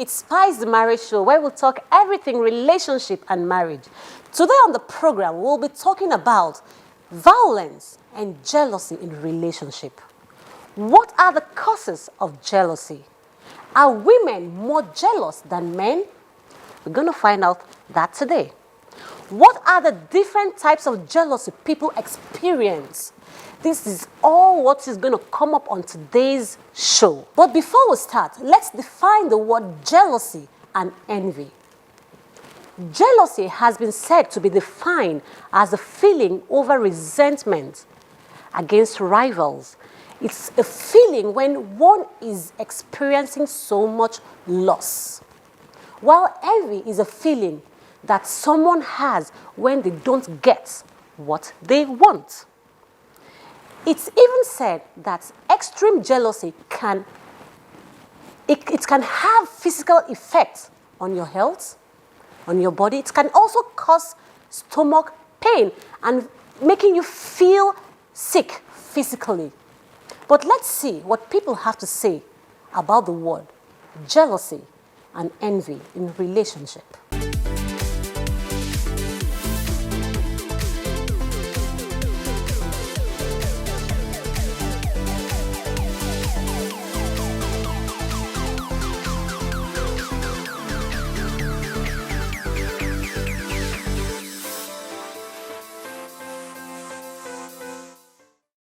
It's Spice the Marriage Show, where we'll talk everything relationship and marriage. Today on the program, we'll be talking about violence and jealousy in relationship. What are the causes of jealousy? Are women more jealous than men? We're going to find out that today. What are the different types of jealousy people experience? This is all what is going to come up on today's show. But before we start, let's define the word jealousy and envy. Jealousy has been said to be defined as a feeling over resentment against rivals. It's a feeling when one is experiencing so much loss. While envy is a feeling that someone has when they don't get what they want. It's even said that extreme jealousy can have physical effects on your health, on your body. It can also cause stomach pain and making you feel sick physically. But let's see what people have to say about the word jealousy and envy in relationship.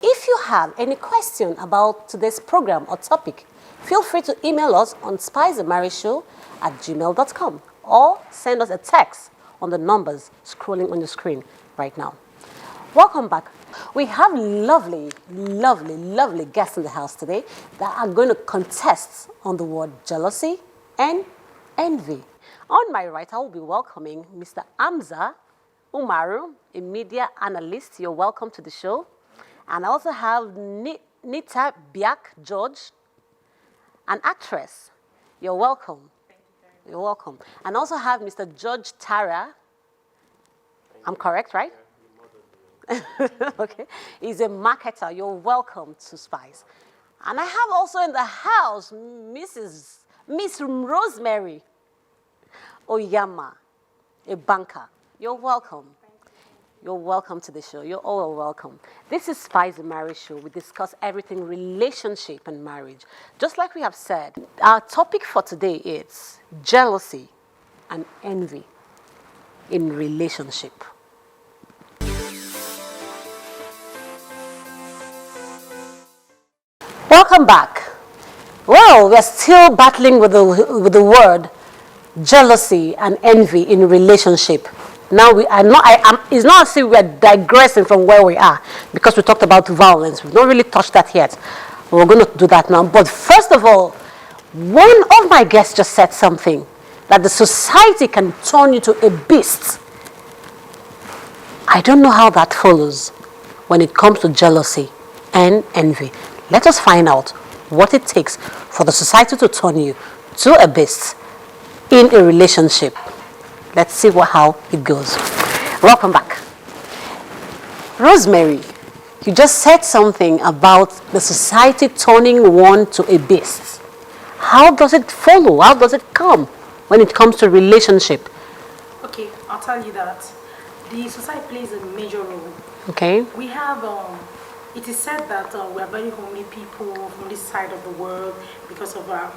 If you have any question about today's program or topic, feel free to email us on spicethemarriageshow@gmail.com or send us a text on the numbers scrolling on your screen right now. Welcome back. We have lovely guests in the house today that are going to contest on the word jealousy and envy. On my right, I will be welcoming Mr. Amza Umaru, a media analyst. You're welcome to the show. And I also have Nita Biak George, an actress. You're welcome. You're welcome. And I also have Mr. George Tara. I'm correct, right? Okay. He's a marketer. You're welcome to Spice. And I have also in the house Miss Rosemary Oyama, a banker. You're welcome. You're welcome to the show. You're all welcome. This is Spice the Marriage Show. We discuss everything relationship and marriage. Just like we have said, our topic for today is jealousy and envy in relationship. Welcome back. Well, we're still battling with the word jealousy and envy in relationship. Now it's not as if we're digressing from where we are because we talked about violence. We've not really touched that yet. We're going to do that now. But first of all, one of my guests just said something, that the society can turn you to a beast. I don't know how that follows when it comes to jealousy and envy. Let us find out what it takes for the society to turn you to a beast in a relationship. Let's see how it goes. Welcome back. Rosemary, you just said something about the society turning one to a beast. How does it follow? How does it come when it comes to relationship? Okay, I'll tell you that. The society plays a major role. Okay. We have, it is said that we are very homely people from this side of the world because of our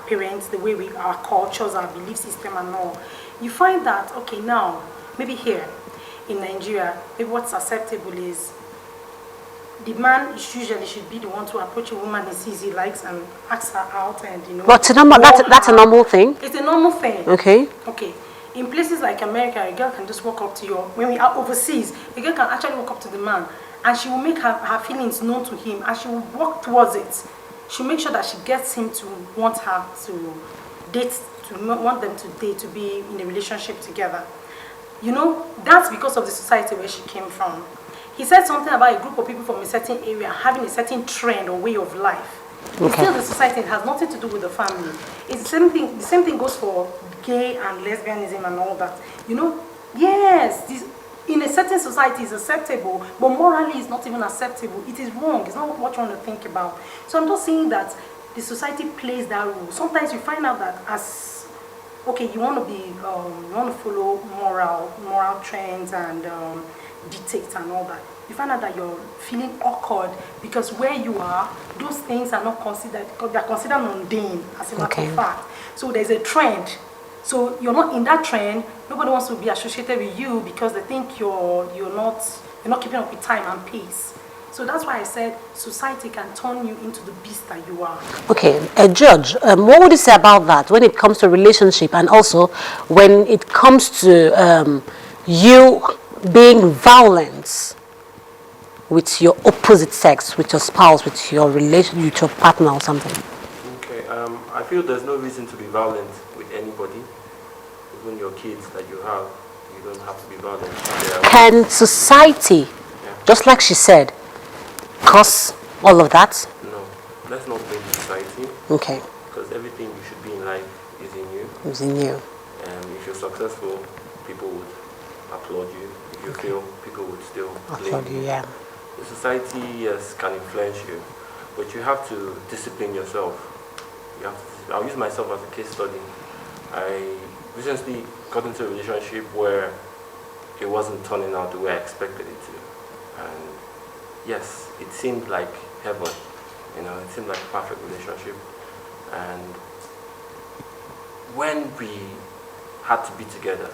parents, the way our cultures, our belief system and all. You find that, okay, now, maybe here in Nigeria, maybe what's acceptable is the man usually should be the one to approach a woman he sees he likes and ask her out and, you know. But that's a normal thing? It's a normal thing. Okay. Okay. In places like America, a girl can just walk up to you. When we are overseas, a girl can actually walk up to the man and she will make her feelings known to him and she will walk towards it. She'll make sure that she gets him to want her to date, to want them to date, to be in a relationship together. You know, that's because of the society where she came from. He said something about a group of people from a certain area having a certain trend or way of life. Okay. It's still the society. It has nothing to do with the family. It's the same thing. The same thing goes for gay and lesbianism and all that. You know, yes, in a certain society is acceptable, but morally it's not even acceptable. It is wrong. It's not what you want to think about. So I'm just saying that the society plays that role. Sometimes you find out that as okay, you want to be, you want to follow moral trends and dictates and all that. You find out that you're feeling awkward because where you are, those things are not considered, because they're considered mundane, as a matter of fact. So there's a trend. So you're not in that trend. Nobody wants to be associated with you because they think you're not keeping up with time and pace. So that's why I said society can turn you into the beast that you are. Okay, George, what would you say about that when it comes to relationship and also when it comes to you being violent with your opposite sex, with your spouse, with your relation, with your partner or something? Okay, I feel there's no reason to be violent with anybody, even your kids that you have. You don't have to be violent. Can society, just like she said, cause all of that? No, let's not blame society. Okay. Because everything you should be in life is in you. It's in you. If you're successful, people would applaud you. If you fail, people would still Applaud blame you, you. yeah. The society, yes, can influence you, but you have to discipline yourself. You have to, I'll use myself as a case study. I recently got into a relationship where it wasn't turning out the way I expected it to. And yes, it seemed like heaven, it seemed like a perfect relationship. And when we had to be together,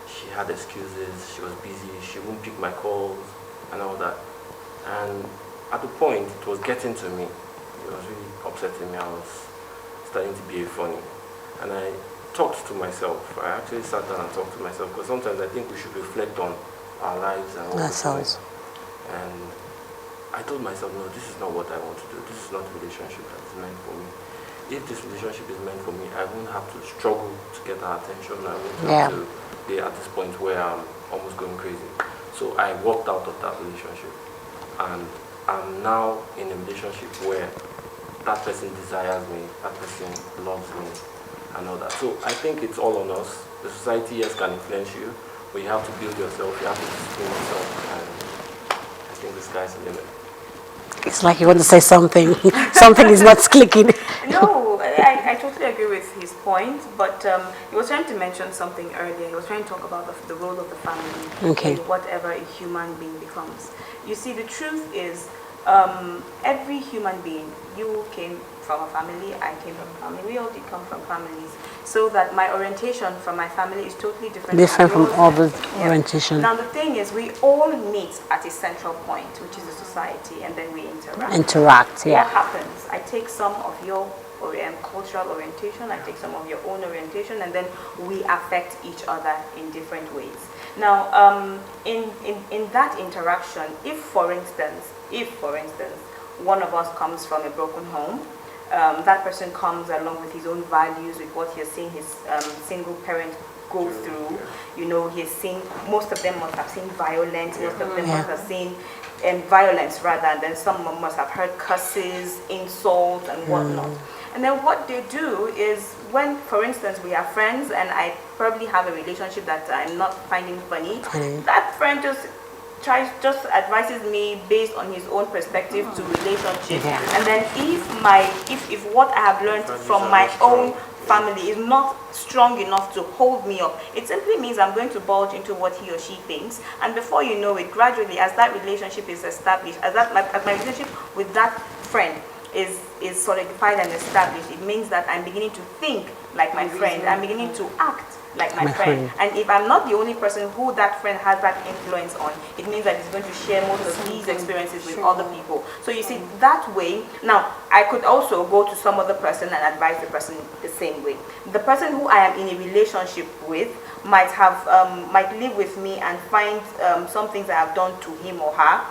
she had excuses, she was busy, she wouldn't pick my calls and all that. And at the point, it was getting to me. It was really upsetting me. I was starting to be funny. And I talked to myself. I actually sat down and talked to myself because sometimes I think we should reflect on our lives and what we're doing. And I told myself, no, this is not what I want to do. This is not the relationship that is meant for me. If this relationship is meant for me, I won't have to struggle to get her attention. I won't have to be at this point where I'm almost going crazy. So I walked out of that relationship. And I'm now in a relationship where that person desires me, that person loves me, and all that. So I think it's all on us. The society, yes, can influence you, but you have to build yourself, you have to discipline yourself, and I think the sky's the limit. It's like you want to say something. Something is not clicking. No, I totally agree with his point, but he was trying to mention something earlier. He was trying to talk about the role of the family in whatever a human being becomes. You see, the truth is, every human being, you came from a family, I came from a family, we all did come from families, so that my orientation from my family is totally different from other orientation. Now the thing is, we all meet at a central point, which is the society, and then we interact. Yeah. What happens? I take some of your cultural orientation, I take some of your own orientation, and then we affect each other in different ways. Now, in that interaction, if for instance, one of us comes from a broken home, that person comes along with his own values, with what he has seen his single parent go through. He's seen, most of them must have seen violence, most of them must have seen violence rather, and then some must have heard curses, insults, and whatnot. And then what they do is, when, for instance, we are friends and I probably have a relationship that I'm not finding funny, that friend just advises me based on his own perspective to relationship. And then if what I have learned from my own family is not strong enough to hold me up, it simply means I'm going to bulge into what he or she thinks, and before you know it, gradually, as that relationship is established, as my relationship with that friend is solidified and established, it means that I'm beginning to think like my friend, I'm beginning to act like my friend. And if I'm not the only person who that friend has that influence on, it means that he's going to share most of these experiences with other people. So you see, that way, now I could also go to some other person and advise the person the same way. The person who I am in a relationship with might live with me and find some things I have done to him or her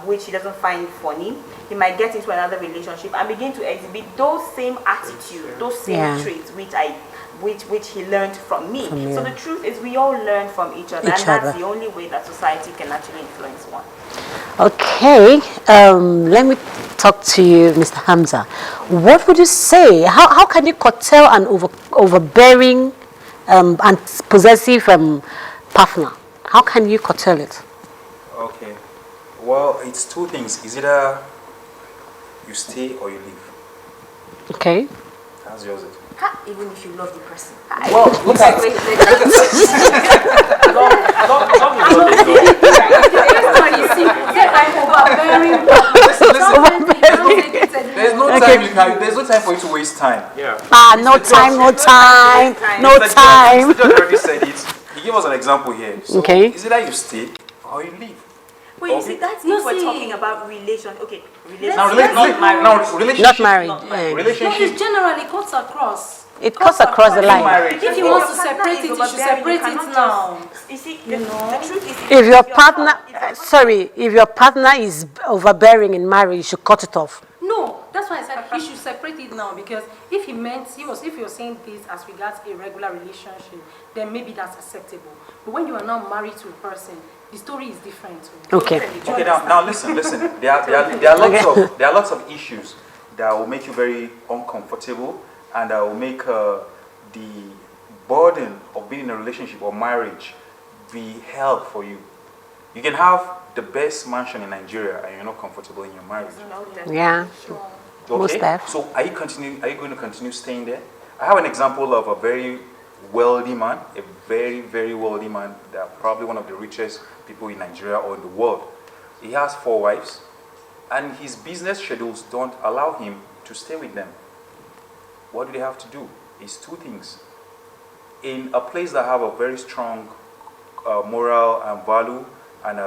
which he doesn't find funny. He might get into another relationship and begin to exhibit those same attitudes, those same traits which he learned from me. So the truth is, we all learn from each other, and that's the only way that society can actually influence one. Okay, let me talk to you, Mr. Hamza. What would you say? How can you curtail an overbearing and possessive partner? How can you curtail it? Okay. Well, it's two things. It's either you stay or you leave. Okay. How's yours? Even if you love the person. Well, look at there's no time you can. There's no time for you to waste time. Yeah. No time, no time, no Mr. time. Judge already said it. He gave us an example here. So Okay. is it that you stay or you leave? Wait, you see, that's if we're talking about relation. Okay, relation. Now, relationship. Not married. Not married. No, Relationship. it's generally cuts across. It cuts across the line. Marriage. If he wants to separate it, he should separate it now. You see, the truth is, If your partner, if your partner is overbearing in marriage, you should cut it off. No, that's why I said he should separate it now, because if you're saying this as regards a regular relationship, then maybe that's acceptable. But when you are now married to a person, the story is different. Okay. Okay, now listen. There are lots of issues that will make you very uncomfortable, and that will make the burden of being in a relationship or marriage be hell for you. You can have the best mansion in Nigeria and you're not comfortable in your marriage. Yeah. Most Okay. def. So are you going to continue staying there? I have an example of a very wealthy man, a very, very wealthy man, that probably one of the richest people in Nigeria or in the world. He has 4 wives, and his business schedules don't allow him to stay with them. What do they have to do? It's 2 things. In a place that have a very strong moral and value, and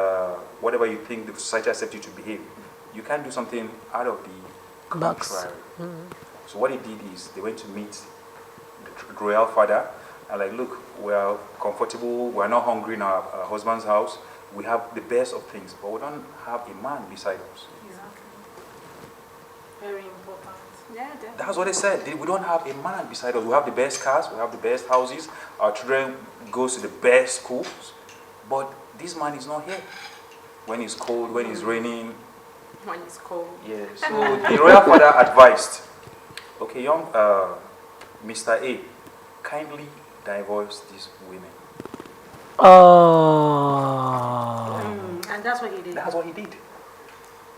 whatever you think the society accepts you to behave, you can't do something out of the Box. contrary. So what he did is they went to meet the royal father and like, look, we are comfortable, we are not hungry in our husband's house, we have the best of things, but we don't have a man beside us. Very important. Yeah, definitely. That's what they said. We don't have a man beside us. We have the best cars, we have the best houses, our children goes to the best schools, but this man is not here. When it's cold, when it's raining. When it's cold. Yeah. So the royal father advised, okay, young Mr. A, kindly divorce these women. Oh. And that's what he did. That's what he did.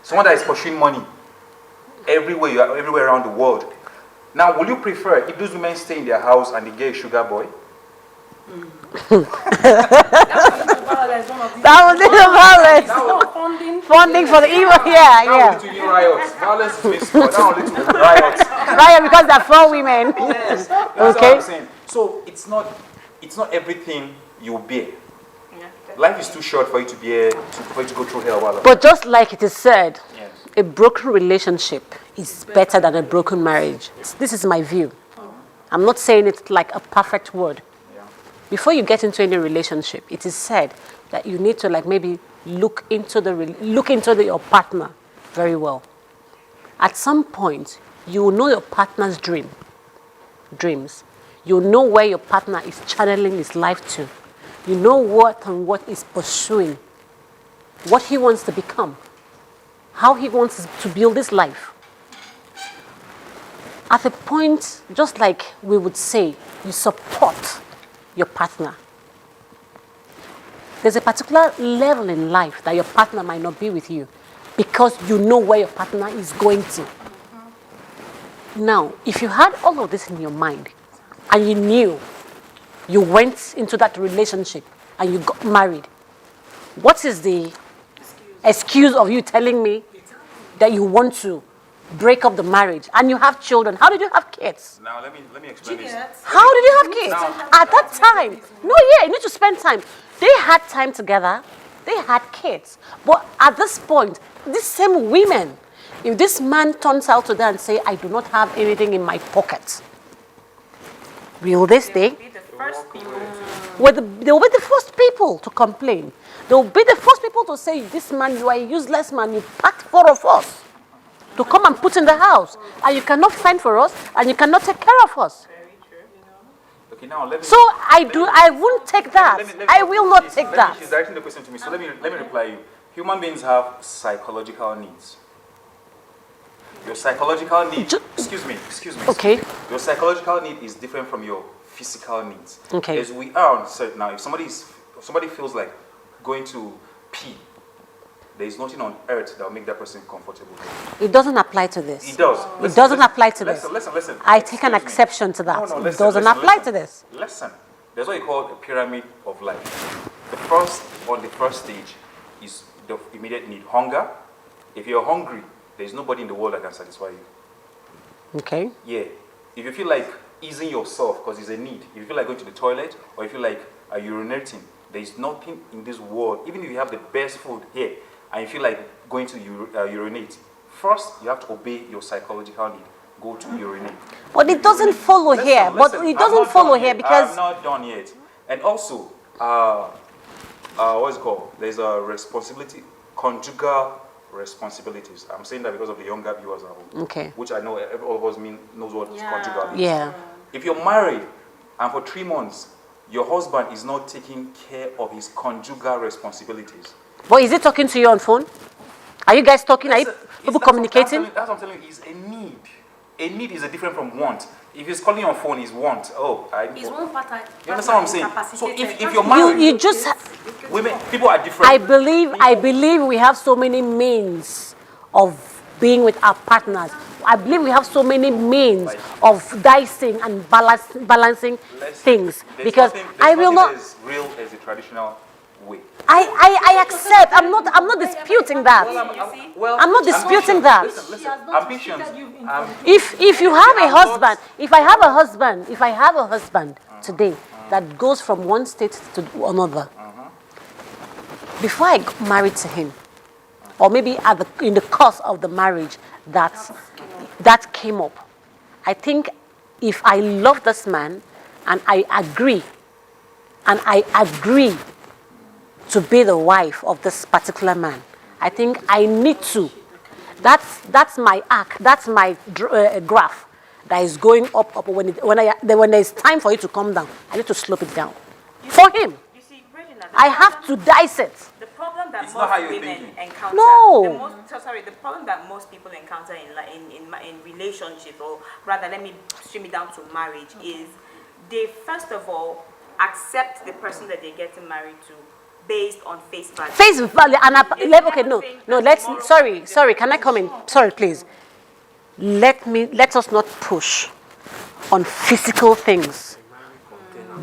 Someone that is pursuing money everywhere around the world. Now, will you prefer if those women stay in their house and they get a sugar boy? That was it, violence. Funding for the evil. Yeah, Now yeah. to riots. Violence is being spread. Now only to riots. Right, because they're 4 women. Yes. That's Okay. what I'm saying. So it's not everything you bear. Yeah, Life is too short for you to bear, for you to go through hell while But just like it is said, yes. a broken relationship is better than a broken marriage. This is my view. I'm not saying it like a perfect word. Yeah. Before you get into any relationship, it is said that you need to like maybe look into your partner very well. At some point, you will know your partner's dreams. You know where your partner is channeling his life to. You know what he's pursuing, what he wants to become, how he wants to build his life. At a point, just like we would say, you support your partner. There's a particular level in life that your partner might not be with you because you know where your partner is going to. Now, if you had all of this in your mind and you knew you went into that relationship and you got married, what is the excuse of you telling me that you want to break up the marriage and you have children? How did you have kids? Now let me explain this. How did you have kids? At that time. No, yeah, you need to spend time. They had time together. They had kids. But at this point, these same women, if this man turns out to them and say, I do not have anything in my pocket, will they stay? Be the first people. They will be the first people to complain. They will be the first people to say, this man, you are a useless man. You packed 4 of us to come and put in the house. And you cannot fend for us, and you cannot take care of us. Okay, now let me. So I won't take that. I will not take that. She's directing the question to me, so let me reply you. Human beings have psychological needs. Your psychological need. Excuse me. Okay. Your psychological need is different from your physical needs. Okay. As we are on set now, if somebody feels like going to pee, there is nothing on earth that will make that person comfortable. It doesn't apply to this. It does. It doesn't apply to this. Listen. I take an Excuse me. exception to that. No, It doesn't apply to this. Listen. There's what you call a pyramid of life. On the first stage is the immediate need, hunger. If you're hungry, there's nobody in the world that can satisfy you. Okay. Yeah. If you feel like easing yourself because it's a need, if you feel like going to the toilet or if you feel like urinating, there is nothing in this world, even if you have the best food here and you feel like going to urinate, first you have to obey your psychological need. Go to urinate. But it doesn't follow here. But it doesn't follow here because I'm not done yet. And also, what's it called? There's a responsibility, conjugal responsibilities. I'm saying that because of the younger viewers at home. Okay. Which I know all of us knows what conjugal is. Yeah. If you're married and for 3 months, your husband is not taking care of his conjugal responsibilities. But is he talking to you on phone? Are you guys talking? Are you people communicating? That's what I'm telling you. It's a need. A need is different from want. If he's calling on phone, it's want. It's one pattern. You understand what I'm saying? So if you're married, You just. women, people are different. I believe we have so many means of being with our partners. I believe we have so many means of dicing and balancing things because I will not. As real as the traditional way. I accept. I'm not disputing that. I'm not disputing that. Listen. Ambitions. If you have a husband, if I have a husband today that goes from one state to another, before I got married to him, or maybe in the course of the marriage that came up, I think if I love this man and I agree to be the wife of this particular man, I think I need to. That's my arc. That's my graph that is going up. When there's time for it to come down, I need to slope it down. For him, You see, Regina, I have to dice it. the problem that It's not how most you're women thinking. encounter. No. The problem that most people encounter in relationships, or rather, let me stream it down to marriage, is they first of all accept the person that they're getting married to based on face value. Face value and okay, no. Sorry. Can I come in? Sorry, please. Let us not push on physical things.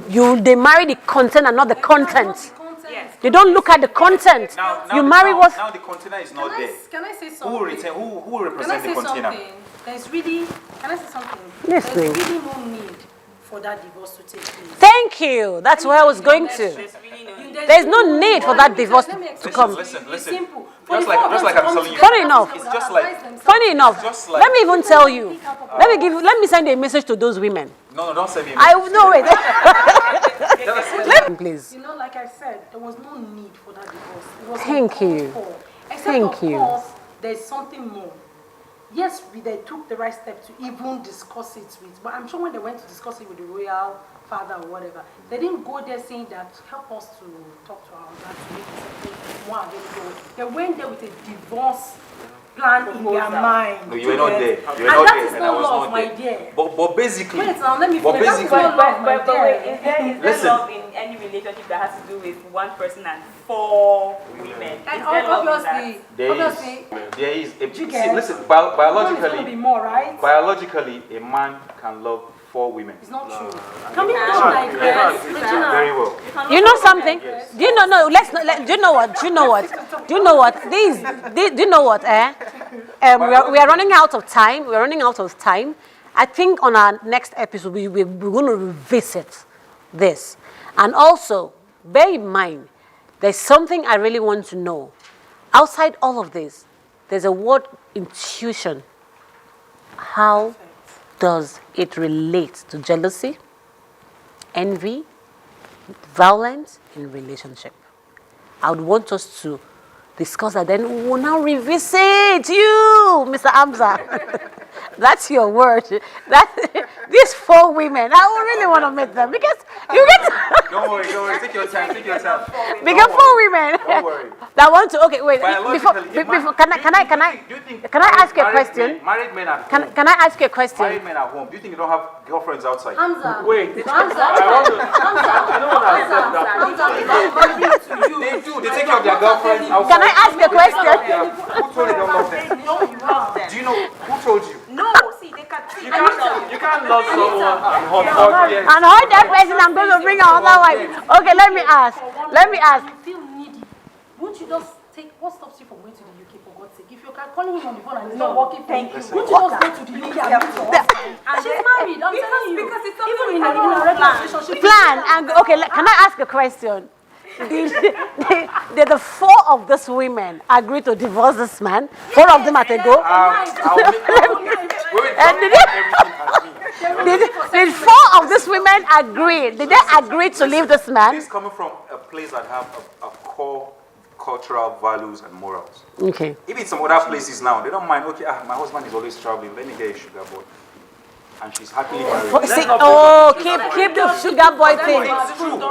They marry the content and not the content. Yes. You don't look at the content. You marry what? Now the container is not there. Can I say Who something? will represent the container? Can I say something? Yes, There's please. really no need for that divorce to take place. Thank you. That's where I was going to. There's really no need. There's no need for that divorce to come. Listen. It's simple. Just like I'm telling you. Funny enough. It's just like Funny enough, Just like- let me even tell you. Let me send a message to those women. no, don't send me. Let me please. You know, like I said, there was no need for that divorce. It was Thank you. uncalled for. Except Thank of you. course, there's something more. Yes, they took the right step to even discuss it with, but I'm sure when they went to discuss it with the royal father or whatever, they didn't go there saying that help us to talk to our dad to make it something more available. They went there with a divorce plan in their mind. No, you were not there. You were And not that there, is and I not was love, not my there. dear. But basically, Wait now, let me but finish. That is basically, not love, my But dear. wait, is there Listen. love in any relationship that has to do with one person and 4 women? And Is there love in that? obviously, there is. See, get- listen, one is going to be biologically, more, right? biologically, a man can love 4 women. It's not true. Can we can't. not digress? Very Regina, well. You know something? Do you know? No, let's not. Do you know what? Do you know what? Do you know what? Do you know what? We are running out of time. We're running out of time. I think on our next episode we're going to revisit this, and also bear in mind there's something I really want to know. Outside all of this, there's a word intuition. How does it relate to jealousy, envy, violence in relationship? I would want us to discuss that. Then we will now revisit you, Mr. Hamza. That's your word. These 4 women, I would really want to meet them because you get Don't worry. Take your time. because 4 women Don't worry. that want to. Okay, wait. Before, Biologically, can I ask you a question? Married men at home. Can I ask you a question? Married men at home. Do you think you don't have girlfriends outside? Hamza. Wait, Hamza. I don't want to accept that. They do. They take care of their girlfriends outside. Can I ask you a question? Who told you don't love them? No, you love them. Do you know who told you? No, see, they can. You can't love someone and hug yes. And all that person, I'm going to bring another wife. Okay, let me ask. You feel needy. Won't you just take, what stops you from going to the UK for God's sake? If you're calling him on the phone and he's not working for you, won't you just go to the UK and meet your husband? She's married, I'm telling you. Because it's even in something we a cannot regular plan. relationship. Plan and can I ask a question? Did the 4 of these women agree to divorce this man? 4 of them at a go? Did 4 of these women agree? Did they agree to leave this man? This is coming from a place that have a core cultural values and morals. Okay. Even some other places now, they don't mind, okay, my husband is always traveling, let me get a sugar boy. And she's happily married. Keep the sugar boy thing.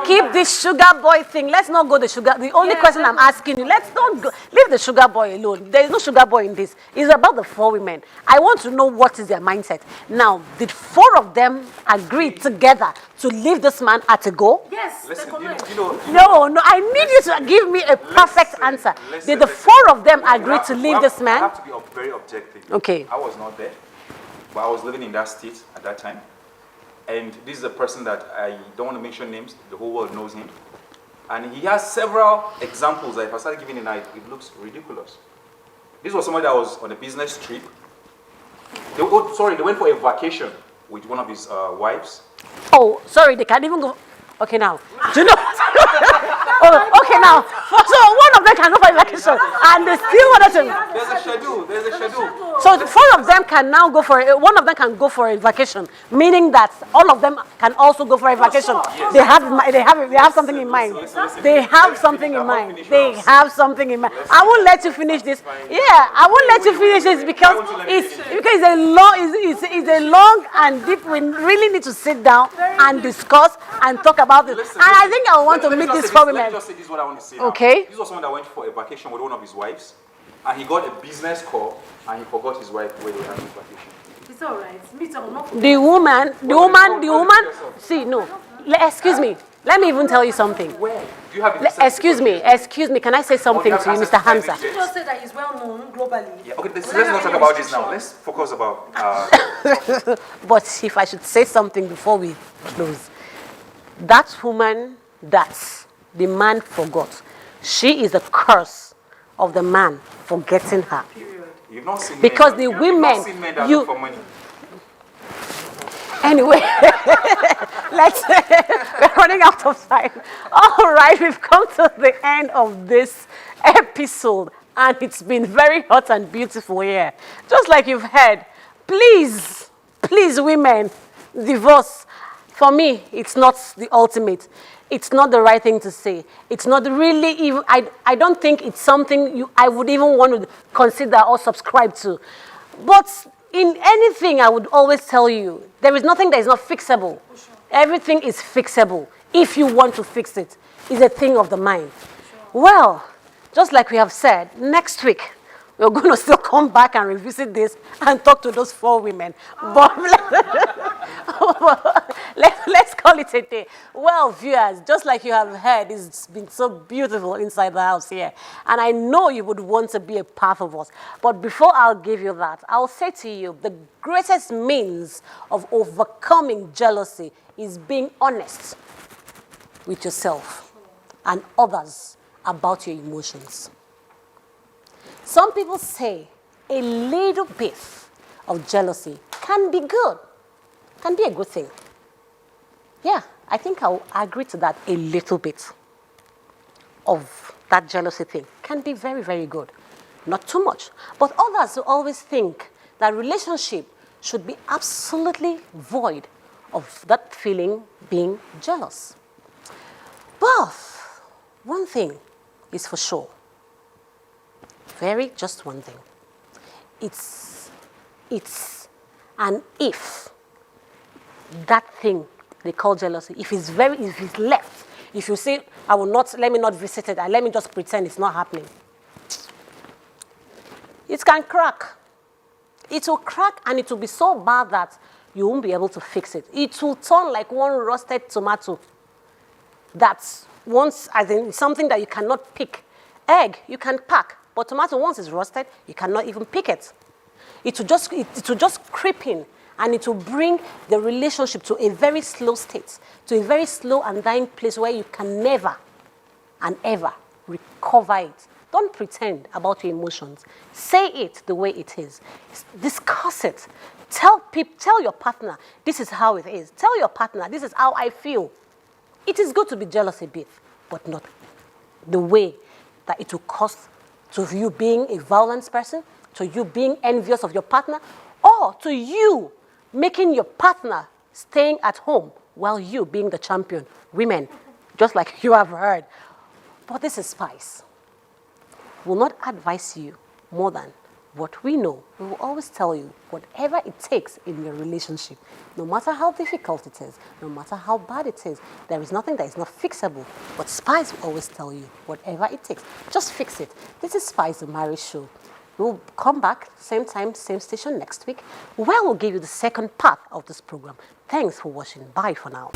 Keep this sugar boy thing. Let's not go the sugar. The only question I'm asking you, let's not go. Leave the sugar boy alone. There is no sugar boy in this. It's about the 4 women. I want to know what is their mindset. Now, did 4 of them agree together to leave this man at a go? Yes. Listen, No, I need you to give me a perfect answer. Did the 4 of them agree to leave this I man? have to be very objective. Okay. I was not there, but I was living in that state at that time. And this is a person that I don't want to mention names, the whole world knows him. And he has several examples that if I start giving it looks ridiculous. This was somebody that was on a business trip. They went for a vacation with one of his wives. Oh, sorry, they can't even go. Okay, now. Do you know? Okay, now. So 1 of them can go for a vacation, and they still wanted to. There's a schedule. So 4 of them can now go for 1 of them can go for a vacation, meaning that all of them can also go for a vacation. They have something in mind. They have something in mind. They have something in mind. I won't let you finish this. Yeah, I won't let you finish this because it's a long and deep. We really need to sit down and discuss and talk about this. And I think I want to meet these 4 women. Let me just say this is what I want to say now. Okay. This was someone that went for a vacation with one of his wives, and he got a business call, and he forgot his wife where they were having vacation. It's all right. Me too, not The woman. See, no. Excuse me. Let me even tell you something. Where? Do you have Excuse me. Can I say something to you, Mr. Hamza? You just said that he's well known globally. Yeah, okay, let's not talk about this now. Let's focus about. But if I should say something before we close, that woman that the man forgot, she is the curse of the man forgetting her. You've not seen Because men, the women, you've not seen men that look for money. Anyway, we're running out of time. All right, we've come to the end of this episode, and it's been very hot and beautiful here. Just like you've heard, please, women, divorce. For me, it's not the ultimate. It's not the right thing to say. It's not really even, I don't think it's something I would even want to consider or subscribe to. But in anything, I would always tell you, there is nothing that is not fixable. Everything is fixable if you want to fix it. It's a thing of the mind. Well, just like we have said, next week, we're going to still come back and revisit this and talk to those 4 women. But let's call it a day. Well, viewers, just like you have heard, it's been so beautiful inside the house here. And I know you would want to be a part of us. But before I'll give you that, I'll say to you, the greatest means of overcoming jealousy is being honest with yourself and others about your emotions. Some people say a little bit of jealousy can be good, can be a good thing. Yeah, I think I'll agree to that. A little bit of that jealousy thing can be very, very good. Not too much. But others who always think that relationship should be absolutely void of that feeling being jealous. But one thing is for sure. Just one thing. It's And if that thing they call jealousy, if it's left, if you say, let me not visit it, and let me just pretend it's not happening, it can crack. It will crack, and it will be so bad that you won't be able to fix it. It will turn like one roasted tomato. That's as in something that you cannot pick. Egg, you can pack, but tomato, once it's roasted, you cannot even pick it. It will just creep in, and it will bring the relationship to a very slow state, to a very slow and dying place where you can never and ever recover it. Don't pretend about your emotions. Say it the way it is. Discuss it. Tell your partner, this is how it is. Tell your partner, this is how I feel. It is good to be jealous a bit, but not the way that it will cost to you being a violent person, to you being envious of your partner, or to you making your partner staying at home while you being the champion. Women, just like you have heard. But this is spice. We'll not advise you more than what we know. We will always tell you whatever it takes in your relationship, no matter how difficult it is, no matter how bad it is. There is nothing that is not fixable. But Spice will always tell you whatever it takes, just fix it. This is Spice, the marriage show. We'll come back, same time, same station next week, where we'll give you the second part of this program. Thanks for watching. Bye for now.